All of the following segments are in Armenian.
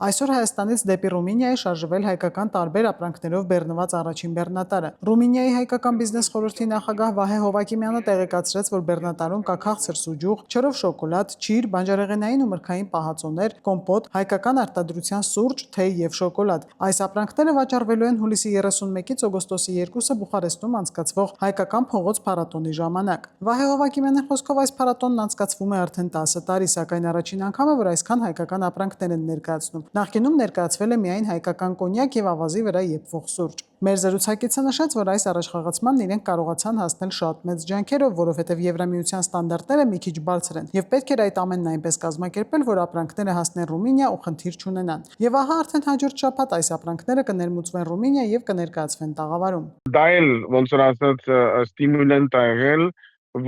Այսօր Հայաստանից դեպի Ռումինիա է շարժվել հայկական տարբեր ապրանքներով բեռնված առաջին բեռնատարը։ Ռումինիայի հայկական բիզնես խորհրդի նախագահ Վահե Հովակիմյանը տեղեկացրեց, որ բեռնատարում կա քաղցր սուջուխ, չրով շոկոլադ, ճիր, բանջարեղենային ու մրգային պահածոներ, կոմպոտ, հայկական արտադրության սուրճ, թեյ եւ շոկոլադ։ Այս ապրանքները վաճառվելու են հուլիսի 31-ից օգոստոսի 2-ը Բուխարեստում անցկացվող հայկական փողոց փառատոնի ժամանակ։ Վահե Հովակիմյանի խոսքով այս փառատոնն անցկացվում է արդեն 10 տարի, սակայն առաջին անգամ է, որ այսքան հայկական ապրանքներ են ներկայացնում։ Նախկինում ներկայացվել է միայն հայկական կոնյակ եւ ավազի վրա եփվող սուրճ։ Մեր զրուցակիցը նշեց, որ այս առաջխաղացմանն իրենք կարողացան հասնել շատ մեծ ջանքերով, որովհետեւ Եվրամիության ստանդարտները մի քիչ բարձր են, եւ պետք էր այդ ամենն այնպես կազմակերպել, որ ապրանքները հասնեն Ռումինիա ու խնդիր չունենան։ Եվ ահա արդեն հաջորդ շաբաթ այս ապրանքները կներմուծվեն Ռումինիա եւ կներկայացվեն տաղավարում։ Դա էլ ոնց որ ասած ստիմուլանտ է եղել,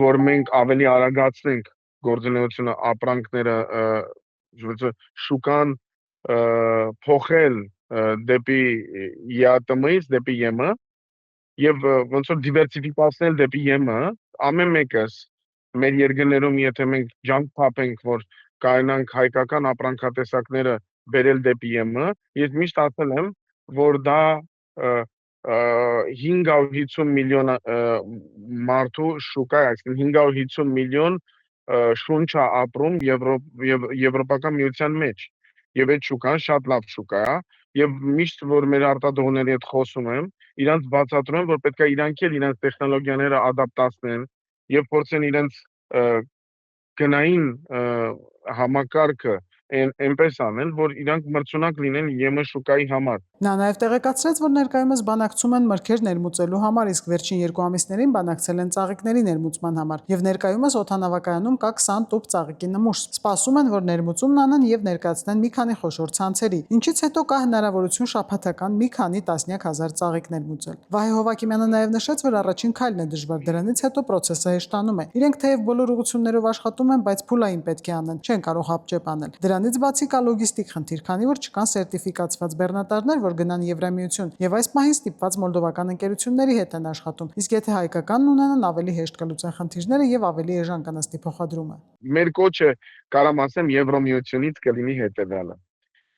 որ մենք ավելի արագացնենք գործունեությունը ապրանքները շուկան փոխել դեպի ԵԱՏՄ-ից դեպի ԵՄ եւ ոնց որ դիվերսիֆիկացնել դեպի ԵՄ, ամեն մեկս մեր երկրներում եթե մենք ջանք փափենք, որ կարողանանք հայկական ապրանքատեսակները բերել դեպի ԵՄ, ես միշտ ասել եմ, որ դա 550 միլիոն մարդու շուկա է, այսինքն 550 միլիոն շունչ է ապրում Եվրոպական միության մեջ։ Եվ այդ շուկան շատ լավ շուկա է, եւ միշտ որ մեր արտադրողների հետ խոսում եմ, իրանց բացատրում եմ, որ պետք է իրանք էլ իրենց տեխնոլոգիաները ադապտացնեն եւ փորձեն իրենց գնային համակարգը այնպես անել, որ իրանք մրցունակ լինեն ԵՄ շուկայի համար։ Նա նաև տեղեկացրեց, որ ներկայումս բանակցում են մրգեր ներմուծելու համար, իսկ վերջին 2 ամիսներին բանակցել են ծաղիկների ներմուծման համար, եւ ներկայումս օդանավակայանում կա 20 տուփ ծաղիկի նմուշ։ Սպասում են, որ ներմուծումն անեն եւ ներկայացնեն մի քանի խոշոր ցանցերի, ինչից հետո կա հնարավորություն շաբաթական մի քանի տասնյակ հազար ծաղիկ ներմուծել։ Վահե Հովակիմյանը նաև նշեց, որ առաջին քայլն է դժվար, դրանից հետո process-ը հեշտանում է։ Իրենք թեև բոլոր ուղղություններով աշխատում են, բայց փուլային պետք է անեն, չեն կարող հապճեպ անել։ Դրանից բացի կա լոգիստիկ խնդիր, քանի որ չկան սերտիֆիկացված բեռնատարներ, որ գնան Եվրամիություն, եւ այս պահին ստիպված մոլդովական ընկերությունների հետ են աշխատում։ Իսկ եթե հայկականն ունենան, ավելի հեշտ կլուծեն խնդիրները եւ ավելի էժան կնստի փոխադրումը։ Մեր կոչը կարամ ասեմ Եվրամիությունից կլինի հետեւյալը։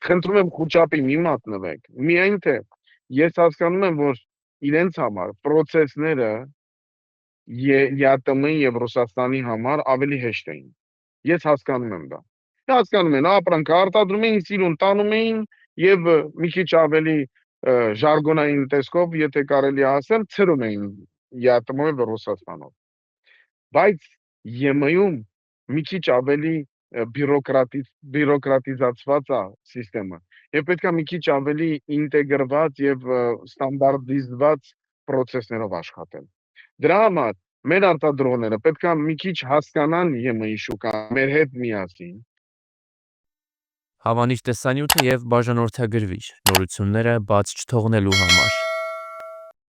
Խնդրում եմ խոճապի մի մատնվեք, միայն թե ես հասկանում եմ, որ իրենց համար process-ները ԵԱՏՄ-ի եւ Ռուսաստանի համար ավելի հեշտ էին։ Ես հասկանում եմ դա։ Հասկանում են, ապրանքը արտադրում էին, սիրուն տանում էին եւ մի քիչ ավելի ժարգոնային տեսքով, եթե կարելի է ասել, ցրում էին ԵԱՏՄ-ով եւ Ռուսաստանով։ Բայց ԵՄ-ում մի քիչ ավելի բյուրոկրատիզացված է համակարգը եւ պետք է մի քիչ ավելի ինտեգրված եւ ստանդարտիզված process-ներով աշխատել։ Դրա համար մեր արտադրողները պետք է մի քիչ հասկանան ԵՄ-ի շուկան, մեր հետ միասին։ Հավանիչ տեսանյութը եւ բաժանորդագրվիչ նորությունները բաց չթողնելու համար։